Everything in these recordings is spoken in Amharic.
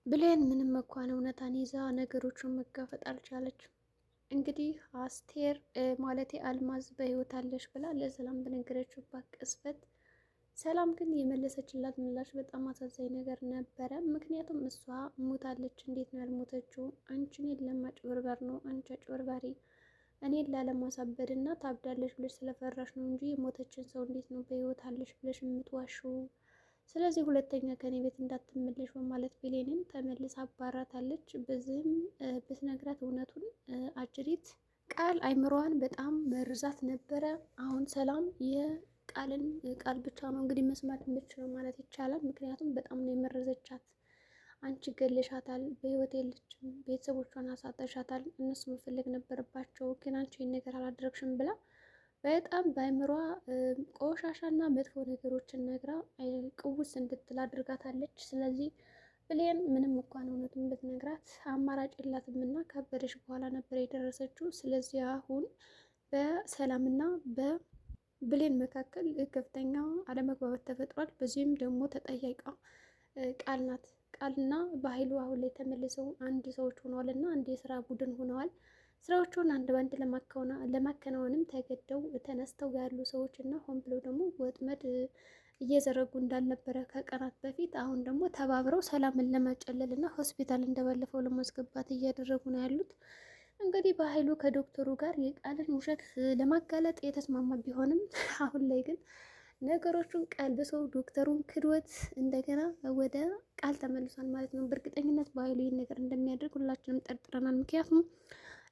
ብሌን ምንም እንኳን እውነታን ይዛ ነገሮቹን መጋፈጥ አልቻለችም። እንግዲህ አስቴር ማለቴ አልማዝ በህይወት አለሽ ብላ ለሰላም በነገረችባት ቅጽበት ሰላም ግን የመለሰችላት ምላሽ በጣም አሳዛኝ ነገር ነበረ። ምክንያቱም እሷ ሞታለች፣ እንዴት ነው ያልሞተችው? አንቺ እኔን ለማጭበርበር ነው፣ አንቺ አጭበርባሪ፣ እኔን ላለማሳበድ እና ታብዳለች ብለሽ ስለፈራሽ ነው እንጂ የሞተችን ሰው እንዴት ነው በህይወት አለሽ ብለሽ የምትዋሽው? ስለዚህ ሁለተኛ ከኔ ቤት እንዳትመለሽ በማለት ብሌንን ተመልሳ አባራታለች። በዚህም ብትነግራት እውነቱን አጅሪት ቃል አይምሮዋን በጣም መርዛት ነበረ። አሁን ሰላም የቃልን ቃል ብቻ ነው እንግዲህ መስማት የምትችለው ማለት ይቻላል። ምክንያቱም በጣም ነው የመረዘቻት። አንቺ ገለሻታል፣ በህይወት የለችም፣ ቤተሰቦቿን አሳጠሻታል፣ እነሱ መፈለግ ነበረባቸው፣ ግን አንቺ ይህን ነገር አላደረግሽም ብላ በጣም በአይምሯ ቆሻሻና መጥፎ ነገሮችን ነግራ ቅውስ እንድትል አድርጋታለች። ስለዚህ ብሌን ምንም እንኳን እውነቱን ብትነግራት አማራጭ የላትም እና ካበደች በኋላ ነበር የደረሰችው። ስለዚህ አሁን በሰላምና በብሌን መካከል ከፍተኛ አለመግባባት ተፈጥሯል። በዚህም ደግሞ ተጠያቂዋ ቃል ናት። ቃልና በኃይሉ አሁን ላይ ተመልሰው አንድ ሰዎች ሆነዋል እና አንድ የስራ ቡድን ሆነዋል። ስራዎቹን አንድ ባንድ ለማከናወንም ተገደው ተነስተው ያሉ ሰዎች እና ሆን ብለው ደግሞ ወጥመድ እየዘረጉ እንዳልነበረ ከቀናት በፊት አሁን ደግሞ ተባብረው ሰላምን ለማጨለል እና ሆስፒታል እንደባለፈው ለማስገባት እያደረጉ ነው ያሉት። እንግዲህ በኃይሉ ከዶክተሩ ጋር የቃልን ውሸት ለማጋለጥ የተስማማ ቢሆንም አሁን ላይ ግን ነገሮቹን ቀልብሶ ዶክተሩን ክድወት እንደገና ወደ ቃል ተመልሷል ማለት ነው። በእርግጠኝነት በኃይሉ ይህን ነገር እንደሚያደርግ ሁላችንም ጠርጥረናል። ምክንያቱም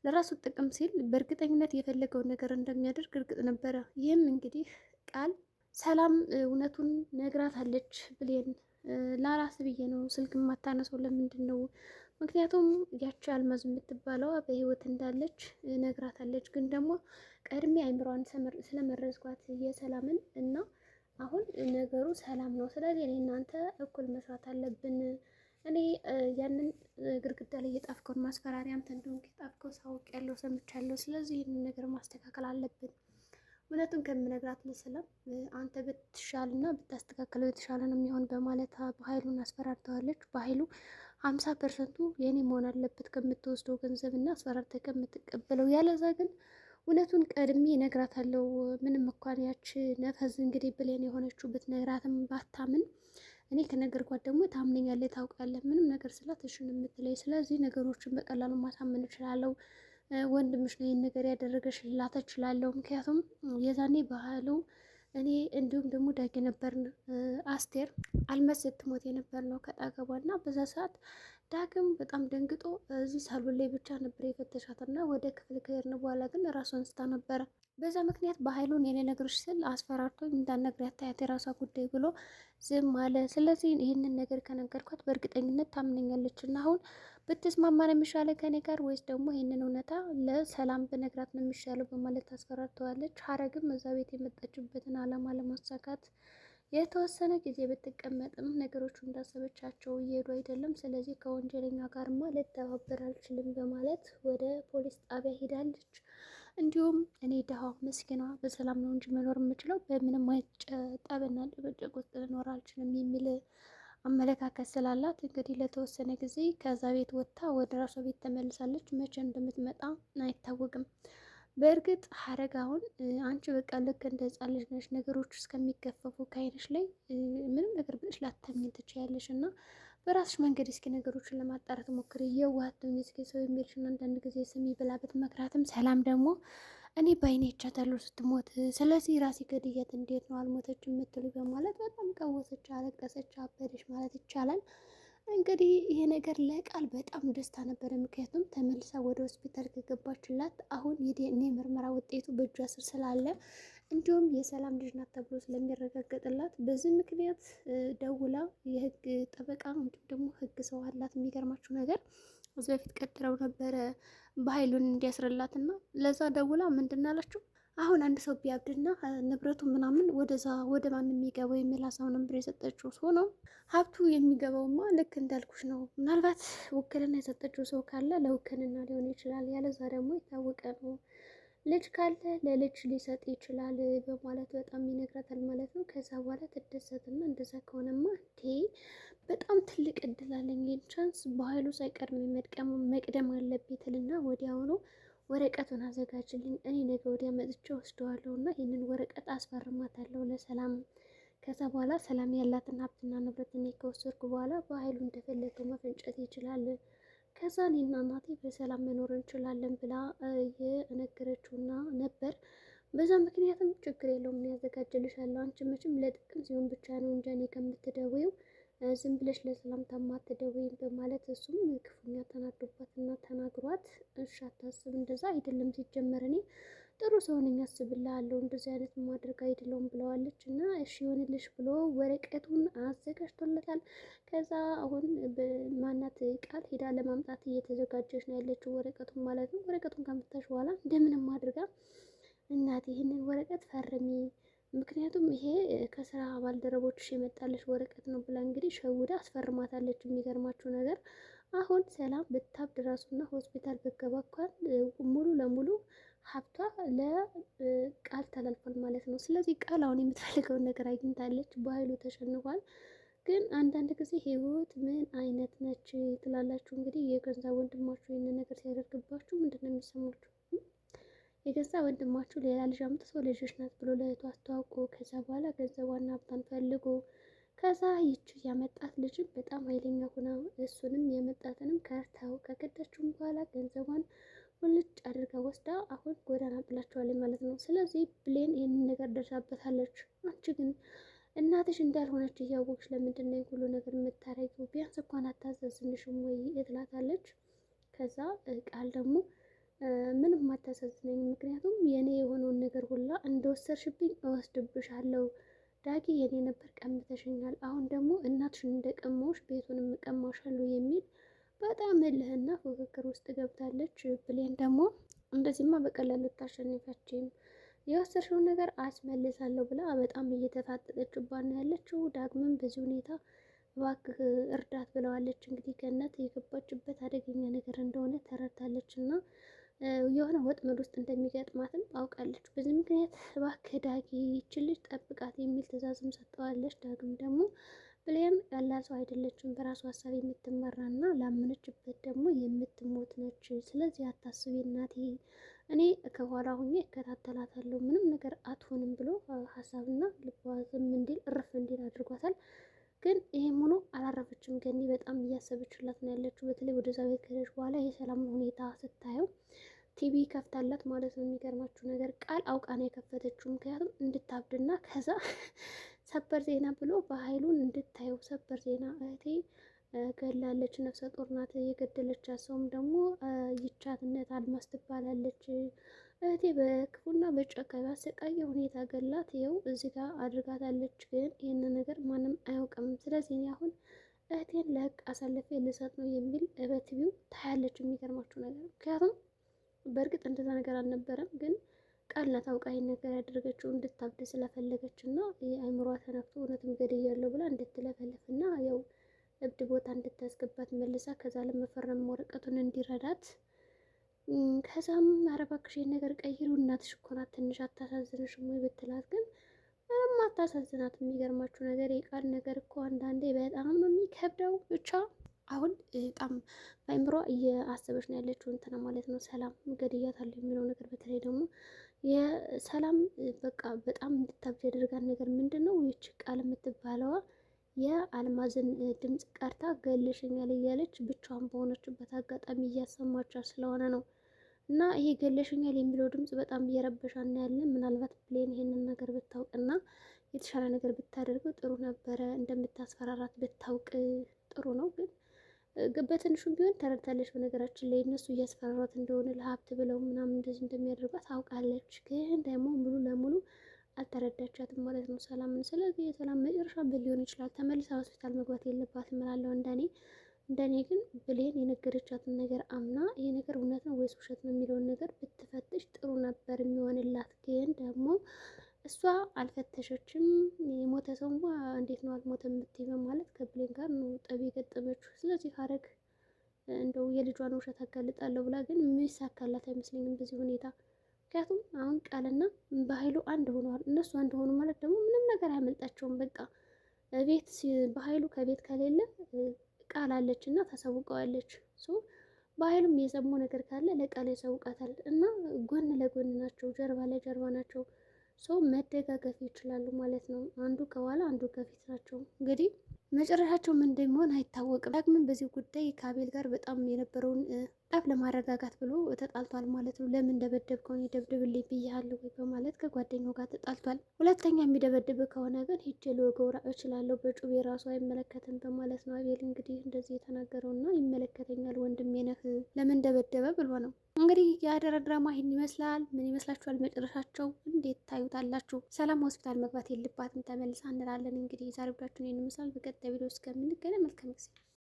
ለራሱ ጥቅም ሲል በእርግጠኝነት የፈለገውን ነገር እንደሚያደርግ እርግጥ ነበረ። ይህም እንግዲህ ቃል ሰላም እውነቱን ነግራታለች። ብሌን ለራስ ብዬ ነው ስልክ የማታነሰው ለምንድን ነው? ምክንያቱም ያቺ አልማዝ የምትባለዋ በህይወት እንዳለች ነግራታለች። ግን ደግሞ ቀድሜ አይምሯን ስለመረዝኳት የሰላምን እና አሁን ነገሩ ሰላም ነው። ስለዚህ እኔ እናንተ እኩል መስራት አለብን። እኔ ያንን ግድግዳ ላይ የጣፍከውን ማስፈራሪያ አንተ እንደሆንክ የጣፍከው ሳውቅ ያለው ሰምቻለሁ። ስለዚህ ይህንን ነገር ማስተካከል አለብን። እውነቱን ከምነግራት ለሰላም አንተ ብትሻልና ብታስተካከለው የተሻለ ነው የሚሆን በማለት በኃይሉን አስፈራርተዋለች። በኃይሉ 50%ቱ የኔ መሆን አለበት ከምትወስደው ገንዘብ እና አስፈራርተ ከምትቀበለው፣ ያለዛ ግን እውነቱን ቀድሜ እነግራታለሁ። ምንም እንኳን ያች ነፈዝ እንግዲህ ብሌን የሆነችው ብትነግራትም ባታምን እኔ ከነገርኳት ደግሞ ታምነኛለች፣ ታውቃለህ፣ ምንም ነገር ስላት እሺ ነው የምትለኝ። ስለዚህ ነገሮችን በቀላሉ ማሳመን እችላለሁ። ወንድምሽ ነው ይህን ነገር ያደረገሽ ልላት እችላለሁ። ምክንያቱም የዛኔ ባህሉ እኔ እንዲሁም ደግሞ ዳጊ ነበርን አስቴር አልመስ ስትሞት የነበር ነው ከጣገቧ እና በዛ ሰዓት ዳግም በጣም ደንግጦ እዚህ ሳሎን ላይ ብቻ ነበር የፈተሻት እና ወደ ክፍል ከሄድን በኋላ ግን ራሷን ስታ ነበረ። በዛ ምክንያት በኃይሉን የኔ ነገሮች ስል አስፈራርቶኝ እንዳትነግሪ አታያት የራሷ ጉዳይ ብሎ ዝም አለ። ስለዚህ ይህንን ነገር ከነገርኳት በእርግጠኝነት ታምነኛለች እና አሁን ብትስማማ ነው የሚሻለው ከኔ ጋር ወይስ ደግሞ ይህንን እውነታ ለሰላም በነግራት ነው የሚሻለው በማለት ታስፈራርተዋለች። ሀረግም እዛ ቤት የመጣችበትን አላማ ለማሳካት የተወሰነ ጊዜ ብትቀመጥም ነገሮቹ እንዳሰበቻቸው እየሄዱ አይደለም። ስለዚህ ከወንጀለኛ ጋርማ ልተባበር አልችልም በማለት ወደ ፖሊስ ጣቢያ ሄዳለች። እንዲሁም እኔ ድሃ መስኪኗ በሰላም ነው እንጂ መኖር የምችለው በምንም አይነት ጠብና ጭቅጭቅ ውስጥ ልኖር አልችልም የሚል አመለካከት ስላላት እንግዲህ ለተወሰነ ጊዜ ከዛ ቤት ወጥታ ወደ ራሷ ቤት ተመልሳለች። መቼ እንደምትመጣ አይታወቅም። በእርግጥ ሀረግ አሁን አንቺ በቃ ልክ እንደ ሕፃን ልጅ ነሽ፣ ነገሮች እስከሚገፈፉ ከዓይንሽ ላይ ምንም ነገር ብለሽ ላታምኝ ትችያለሽ እና በራስሽ መንገድ እስኪ ነገሮችን ለማጣራት ሞክሪ። የዋህቱን እስኪ ሰው የሚልሽን አንዳንድ ጊዜ ስሚ ብላ ብትመክራትም ሰላም ደግሞ እኔ በዓይኔ አይቻታለሁ ስትሞት፣ ስለዚህ ራሴ ገድያት እንዴት ነው አልሞተች የምትሉ በማለት በጣም ቀወሰች፣ አለቀሰች፣ አበደች ማለት ይቻላል። እንግዲህ ይሄ ነገር ለቃል በጣም ደስታ ነበረ። ምክንያቱም ተመልሳ ወደ ሆስፒታል ከገባችላት አሁን የዲኤንኤ ምርመራ ውጤቱ በእጇ ስር ስላለ እንዲሁም የሰላም ልጅ ናት ተብሎ ስለሚረጋገጥላት በዚህ ምክንያት ደውላ የህግ ጠበቃ እንዲሁም ደግሞ ህግ ሰው አላት። የሚገርማችሁ ነገር እዚህ በፊት ቀጥረው ነበረ በኃይሉን እንዲያስርላት እና ለዛ ደውላ ምንድን አላችሁ አሁን አንድ ሰው ቢያብድና ንብረቱ ምናምን ወደዛ ወደ ማን የሚገባው የሚል ሀሳብ ነበር የሰጠችው። ሆኖ ሀብቱ የሚገባውማ ልክ እንዳልኩሽ ነው። ምናልባት ውክልና የሰጠችው ሰው ካለ ለውክልና ሊሆን ይችላል፣ ያለዛ ደግሞ የታወቀ ነው ልጅ ካለ ለልጅ ሊሰጥ ይችላል በማለት በጣም ይነግራታል ማለት ነው። ከዛ በኋላ ትደሰትና እንደዛ ከሆነማ እንዴ በጣም ትልቅ እድል አለኝ፣ ይህን ቻንስ በኃይሉ ሳይቀድም መቅደም አለብኝ ትልና ወዲያውኑ ወረቀቱን አዘጋጅልኝ፣ እኔ ነገ ወዲያ መጥቼ ወስደዋለሁ እና ይህንን ወረቀት አስፈርማታለሁ ለሰላም። ከዛ በኋላ ሰላም ያላትን ሀብትና ንብረት እኔ ከወሰድኩ በኋላ በኃይሉ እንደፈለገው መፈንጨት ይችላል። ከዛ እኔና እናቴ በሰላም መኖር እንችላለን ብላ የነገረችውና ነበር። በዛ ምክንያትም ችግር የለውም ያዘጋጅልሻለሁ፣ አንቺ መቼም ለጥቅም ሲሆን ብቻ ነው እንጂ እኔ ከምትደውይው ዝም ብለሽ ለሰላምታ ማትደውይም በማለት እሱም ክፉኛ ተናዶባትና ተናግሯት፣ እሺ አታስብ፣ እንደዛ አይደለም ሲጀመር እኔ ጥሩ ሰው ነኝ አስብልሃለሁ፣ እንደዚህ አይነት ማድረግ አይደለውም ብለዋለች። እና እሺ ይሆንልሽ ብሎ ወረቀቱን አዘጋጅቶለታል። ከዛ አሁን ማናት ቃል ሄዳ ለማምጣት እየተዘጋጀች ነው ያለችው ወረቀቱን ማለት ነው። ወረቀቱን ካመጣች በኋላ እንደምንም አድርጋ እናቴ ይህንን ወረቀት ፈርሚ፣ ምክንያቱም ይሄ ከስራ ባልደረቦችሽ የመጣለች ወረቀት ነው ብላ እንግዲህ ሸውዳ አስፈርማታለች። የሚገርማችሁ ነገር አሁን ሰላም ብታብድ ራሱና ሆስፒታል ብትገባ እንኳን ሙሉ ለሙሉ ሀብቷ ለቃል ተላልፏል ማለት ነው። ስለዚህ ቃል አሁን የምትፈልገውን ነገር አግኝታለች፣ በኃይሉ ተሸንፏል። ግን አንዳንድ ጊዜ ህይወት ምን አይነት ነች ትላላችሁ? እንግዲህ የገንዛ ወንድማችሁ ይህንን ነገር ሲያደርግባችሁ ምንድን ነው የሚሰማችሁ? የገዛ ወንድማችሁ ሌላ ልጅ አምጥቶ ልጅሽ ናት ብሎ ለእህቱ አስተዋውቆ ከዛ በኋላ ገንዘቧና ሀብቷን ፈልጎ ከዛ ይቺ ያመጣት ልጅም በጣም ኃይለኛ ሆና እሱንም የመጣትንም ከርታው ከከዳችሁም በኋላ ገንዘቧን ሙልጭ አድርጋ ወስዳ አሁን ጎዳና ጥላቸዋለች ማለት ነው። ስለዚህ ብሌን ይህንን ነገር ደርሳበታለች። አንቺ ግን እናትሽ እንዳልሆነች እያወቅሽ ለምንድን ነው ሁሉ ነገር የምታረጊው? ቢያንስ እንኳን አታሳዝንሽም ወይ ትላታለች። ከዛ ቃል ደግሞ ምንም አታሳዝነኝ፣ ምክንያቱም የኔ የሆነውን ነገር ሁላ እንደወሰድሽብኝ እወስድብሻለሁ። ዳጊ የኔ ነበር ቀምተሽኛል፣ አሁን ደግሞ እናትሽን እንደቀማዎች ቤቱንም እቀማሻለሁ የሚል በጣም እልህና ፉክክር ውስጥ ገብታለች። ብሌን ደግሞ እንደዚህማ በቀላሉ ልታሸንፊያችም የወሰድሽውን ነገር አስመልሳለሁ ብላ በጣም እየተፋጠጠችባት ነው ያለችው። ዳግምም በዚህ ሁኔታ እባክህ እርዳት ብለዋለች። እንግዲህ ገነት የገባችበት አደገኛ ነገር እንደሆነ ተረድታለች እና የሆነ ወጥመድ ውስጥ እንደሚገጥማትም አውቃለች። በዚህ ምክንያት እባክህ ዳጊ ይችን ልጅ ጠብቃት የሚል ትዕዛዝም ሰጠዋለች። ዳግም ደግሞ ብሌን ቀላል ሰው አይደለችም፣ በራሱ ሀሳብ የምትመራና ላመነችበት ደግሞ የምትሞት ነች። ስለዚህ አታስቢ እናቴ፣ እኔ ከኋላ ሁኜ እከታተላታለሁ፣ ምንም ነገር አትሆንም ብሎ ሀሳብና ልቧ ዝም እንዲል እርፍ እንዲል አድርጓታል። ግን ይሄም ሆኖ አላረፈችም። ገኒ በጣም እያሰበችላት ነው ያለችው። በተለይ ወደዛ ቤት ከሄደች በኋላ የሰላም ሁኔታ ስታየው ቲቪ ከፍታላት ማለት ነው። የሚገርማችሁ ነገር ቃል አውቃ ነው የከፈተችው፣ ምክንያቱም እንድታብድና ከዛ ሰበር ዜና ብሎ በኃይሉን እንድታየው። ሰበር ዜና እህቴ ገላለች፣ ነፍሰ ጡር ናት፣ የገደለቻት ሰውም ደግሞ ይቻትነት አልማዝ ትባላለች። እህቴ በክፉና በጨካኝ አሰቃቂ ሁኔታ ገላት ይኸው እዚህ ጋር አድርጋታለች። ግን ይህንን ነገር ማንም አያውቅም። ስለዚህ እኔ አሁን እህቴን ለህግ አሳልፌ ልሰጥ ነው የሚል በቲቪው ታያለች። የሚገርማችሁ ነገር ምክንያቱም በእርግጥ እንደዛ ነገር አልነበረም፣ ግን ቃል ናት አውቃ ይሄን ነገር ያደረገችው እንድታብድ ስለፈለገች እና የአእምሯ ተነክቶ እውነትም ገድያለሁ ብላ እንድትለፈልፍ እና ያው እብድ ቦታ እንድታስገባት መልሳ ከዛ ለመፈረም ወረቀቱን እንዲረዳት ከዛም ኧረ እባክሽ ይሄን ነገር ቀይሩ፣ እናትሽ እኮ ናት ትንሽ አታሳዝንሽም ወይ ብትላት ግን ምንም አታሳዝናት። የሚገርማችሁ ነገር የቃል ነገር እኮ አንዳንዴ በጣም ነው የሚከብደው። ብቻ አሁን በጣም በአእምሯ እየአሰበች ነው ያለችው እንትና ማለት ነው ሰላም ገድያታለሁ የሚለው ነገር። በተለይ ደግሞ የሰላም በቃ በጣም እንድታብድ ያደርጋት ነገር ምንድን ነው? ይች ቃል የምትባለዋ የአልማዝን ድምፅ ቀርታ ገለሽኛል እያለች ብቻዋን በሆነችበት አጋጣሚ እያሰማቻት ስለሆነ ነው። እና ይሄ ገለሽኛል የሚለው ድምፅ በጣም እየረበሻ እናያለን። ምናልባት ብሌን ይሄንን ነገር ብታውቅና የተሻለ ነገር ብታደርገው ጥሩ ነበረ። እንደምታስፈራራት ብታውቅ ጥሩ ነው። ግን በትንሹም ቢሆን ተረድታለች። በነገራችን ላይ እነሱ እያስፈራሯት እንደሆነ ለሀብት ብለው ምናምን እንደዚህ እንደሚያደርጓት ታውቃለች። ግን ደግሞ ሙሉ ለሙሉ አልተረዳቻትም ማለት ነው ሰላምን። ስለዚህ የሰላም መጨረሻ ብል ሊሆን ይችላል። ተመልሳ ሆስፒታል መግባት የለባትም እላለሁ እንደኔ ግን ብሌን የነገረቻትን ነገር አምና ይሄ ነገር እውነት ነው ወይስ ውሸት ነው የሚለውን ነገር ብትፈትሽ ጥሩ ነበር የሚሆንላት። ግን ደግሞ እሷ አልፈተሸችም። የሞተ ሰው እንዴት ነው አልሞተም የምትይው ማለት ከብሌን ጋር ነው ጠብ የገጠመችው። ስለዚህ ሀረግ እንደው የልጇን ውሸት አጋልጣለሁ ብላ ግን የሚሳካላት አይመስለኝም በዚህ ሁኔታ። ምክንያቱም አሁን ቃልና በኃይሉ አንድ ሆነዋል። እነሱ አንድ ሆኑ ማለት ደግሞ ምንም ነገር አያመልጣቸውም። በቃ ቤት በኃይሉ ከቤት ከሌለ ቃል አለች እና ታሳውቀዋለች። በኃይሉም የሰማው ነገር ካለ ለቃል ያሳውቃታል እና ጎን ለጎን ናቸው፣ ጀርባ ለጀርባ ናቸው። መደጋገፍ ይችላሉ ማለት ነው። አንዱ ከኋላ አንዱ ከፊት ናቸው። እንግዲህ መጨረሻቸው ምን እንደሚሆን አይታወቅም። ዳግምን በዚህ ጉዳይ ከአቤል ጋር በጣም የነበረውን ጠብ ለማረጋጋት ብሎ ተጣልቷል ማለት ነው። ለምን ደበደብከውን ይደብድብልኝ ብያለሁ ወይ በማለት ከጓደኛው ጋር ተጣልቷል። ሁለተኛ የሚደበድብ ከሆነ ግን ሂጄ ልወገው እችላለሁ፣ በጩቤ ራሱ አይመለከትም በማለት ነው አቤል እንግዲህ እንደዚህ የተናገረው እና ይመለከተኛል ወንድሜ ነህ ለምን ደበደበ ብሎ ነው። እንግዲህ የአደራ ድራማ ይህን ይመስላል። ምን ይመስላችኋል? መጨረሻቸው እንዴት ታዩታላችሁ? ሰላም ሆስፒታል መግባት የለባትም ተመልሳ እንላለን። እንግዲህ የዛሬ ቪዲዮአችን ይህን ይመስላል። በቀጣይ ቪዲዮ እስከምንገናኝ መልካም ጊዜ